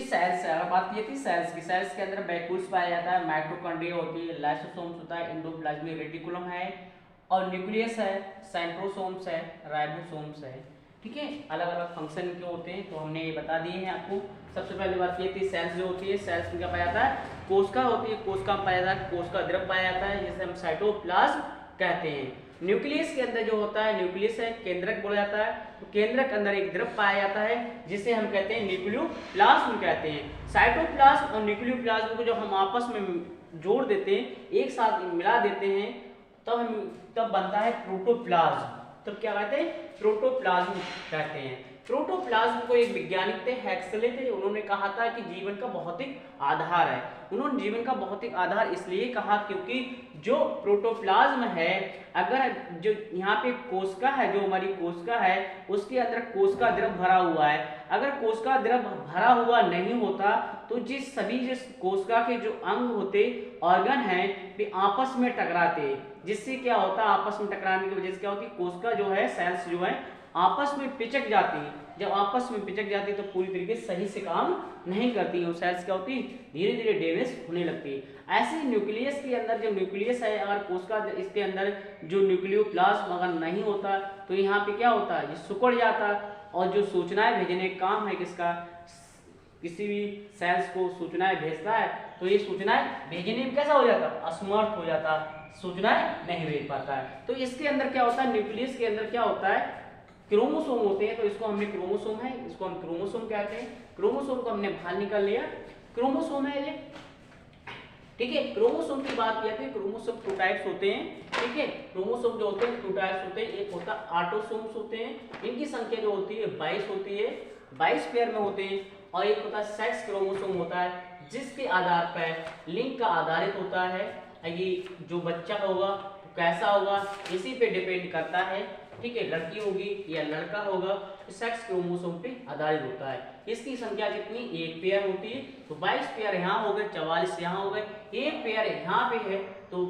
Sales है, अगर बात की थी सेल्स की, सेल्स के अंदर वैक्यूल्स पाया जाता है, माइटोकॉन्ड्रिया होती है, लाइसोसोम्स होता है, एंडोप्लाज्मिक रेटिकुलम है और न्यूक्लियस है, सेंट्रोसोम्स है, राइबोसोम्स है। ठीक है, अलग अलग फंक्शन के होते हैं, तो हमने ये बता दिए हैं आपको। सबसे पहले बात की थी सेल्स जो होती है, सेल्स में क्या पाया जाता है, कोशिका होती है, कोशिका में पाया जाता है, कोशिका द्रव पाया जाता है जिसे हम साइटोप्लाज्म कहते हैं। न्यूक्लियस के अंदर जो होता है, न्यूक्लियस है, केंद्रक बोला जाता है, तो केंद्रक के अंदर एक द्रव पाया जाता है जिसे हम कहते हैं न्यूक्लियोप्लाज्म कहते हैं। साइटोप्लाज्म और न्यूक्लियोप्लाज्म को जब हम आपस में जोड़ देते हैं, एक साथ मिला देते हैं, तब बनता है प्रोटोप्लाज्म। तब क्या कहते हैं, प्रोटोप्लाज्म कहते हैं। प्रोटोप्लाज्म को एक वैज्ञानिक थे, हेक्सले थे, उन्होंने कहा था कि जीवन का भौतिक आधार है। उन्होंने जीवन का भौतिक आधार इसलिए कहा क्योंकि जो प्रोटोप्लाज्म है, अगर जो यहाँ पे कोशिका है, जो हमारी कोशिका है, उसके अंदर कोशिका द्रव भरा हुआ है, अगर कोशिका द्रव भरा हुआ नहीं होता तो जिस कोशिका के जो अंग होते, ऑर्गन हैं, वे आपस में टकराते, जिससे क्या होता, आपस में टकराने की वजह से क्या होती, कोशिका जो है, सेल्स जो है आपस में पिचक जाती है। जब आपस में पिचक जाती है तो पूरी तरीके से सही से काम नहीं करती है, सेल्स क्या होती है, धीरे धीरे डैमेज होने लगती है। ऐसे न्यूक्लियस के अंदर, जो न्यूक्लियस है, अगर कोशिका इसके अंदर जो न्यूक्लियोप्लाज्म अगर नहीं होता तो यहाँ पे क्या होता है, ये सिकुड़ जाता, और जो सूचनाएं भेजने का काम है किसका, किसी भी सेल्स को सूचनाएं भेजता है, तो ये सूचनाएं भेजने में कैसा हो जाता, असमर्थ हो जाता, सूचनाएं नहीं भेज पाता है। तो इसके अंदर क्या होता है, न्यूक्लियस के अंदर क्या होता है, क्रोमोसोम होते हैं, तो इसको हमने क्रोमोसोम है, इसको हम क्रोमोसोम कहते हैं। क्रोमोसोम को हमने बाहर निकाल लिया, क्रोमोसोम है ये। ठीक है, क्रोमोसोम की बात की जाती है, क्रोमोसोम टू टाइप्स होते हैं। ठीक है, क्रोमोसोम जो होते हैं टू टाइप्स होते हैं, एक होता है ऑटोसोम्स होते हैं, इनकी संख्या जो होती है 22 होती है, 22 पेयर में होते हैं, और एक होता है सेक्स क्रोमोसोम होता है, जिसके आधार पर लिंग का आधारित होता है, ये जो बच्चा होगा कैसा होगा इसी पे डिपेंड करता है। ठीक है, लड़की होगी या लड़का होगा, सेक्स क्रोमोसोम पे आधारित होता है। इसकी संख्या कितनी, एक पेयर होती है, तो 22 पेयर यहाँ हो गए, 44 यहाँ हो गए, एक पेयर यहाँ पे है तो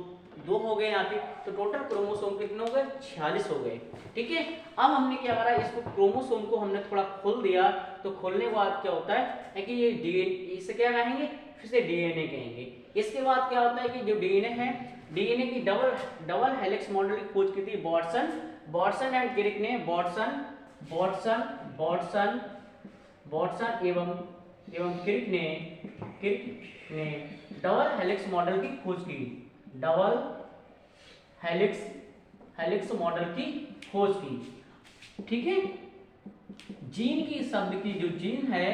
2 हो गए यहाँ पे, तो टोटल क्रोमोसोम कितने हो गए, 46 हो गए। ठीक है, अब हमने क्या करा, इसको क्रोमोसोम को हमने थोड़ा खोल दिया, तो खोलने के बाद क्या होता है कि ये डीएनए, इसे क्या कहेंगे, फिर से डीएनए कहेंगे। इसके बाद क्या होता है कि जो डीएनए है, डीएनए की डबल हेलिक्स मॉडल की खोज की थी बॉटसन एंड क्रिक ने, बॉटसन एवं क्रिक ने डबल हेलिक्स मॉडल की खोज की, डबल हेलिक्स मॉडल की खोज की। ठीक है, जीन की शब्द की जो जीन है,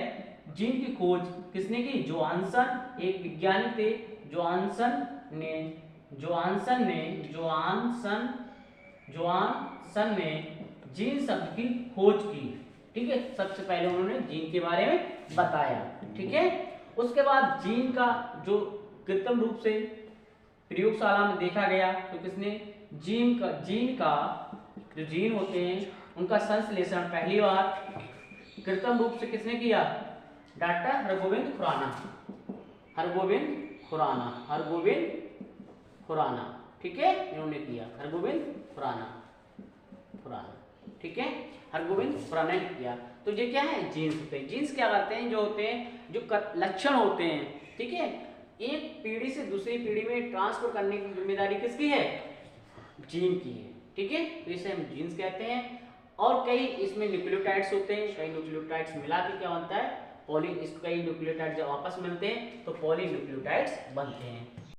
जीन की खोज किसने की, जोहानसन, एक वैज्ञानिक थे, जोहानसन ने जीन शब्द की खोज की। ठीक है, सबसे पहले उन्होंने जीन के बारे में बताया। ठीक है, उसके बाद जीन का जो कृत्रिम रूप से प्रयोगशाला में देखा गया, तो किसने, जीन का जो जीन होते हैं उनका संश्लेषण पहली बार कृत्रिम रूप से किसने किया, डॉक्टर हरगोविंद खुराना। ठीक है, इन्होंने किया, हरगोविंद खुराना। ठीक है, हरगोविंद खुराना ने किया। तो ये क्या है, जीन्स होते हैं। जीन्स क्या करते हैं, जो होते हैं, जो लक्षण होते हैं, ठीक है, एक पीढ़ी से दूसरी पीढ़ी में ट्रांसफर करने की जिम्मेदारी किसकी है, जीन की है। ठीक है, तो इसे हम जीन्स कहते हैं। और कई इसमें न्यूक्लियोटाइड्स होते हैं, कई न्यूक्लियोटाइड्स मिला के क्या बनता है, कई न्यूक्लियोटाइड जब आपस में मिलते हैं तो पॉलीन्यूक्लियोटाइड्स बनते हैं।